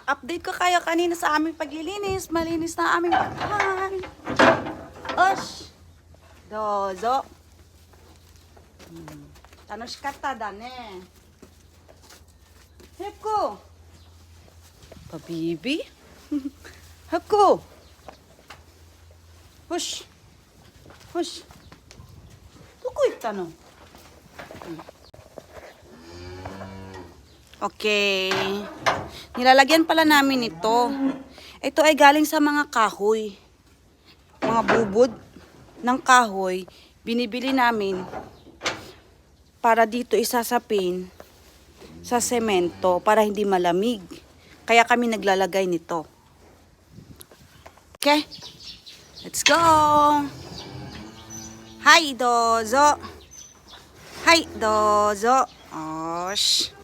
Update ko kayo kanina sa aming paglilinis. Malinis na aming bahay. Osh! Dozo. Tanoshikatta da ne. Heko. Pabibi. Heko. Hush. Hush. Doko itta no? Okay. Nilalagyan pala namin ito. Ito ay galing sa mga kahoy. Mga bubod ng kahoy. Binibili namin para dito isasapin sa semento para hindi malamig. Kaya kami naglalagay nito. Okay. Let's go. Hi, dozo. Hi, dozo. Osh.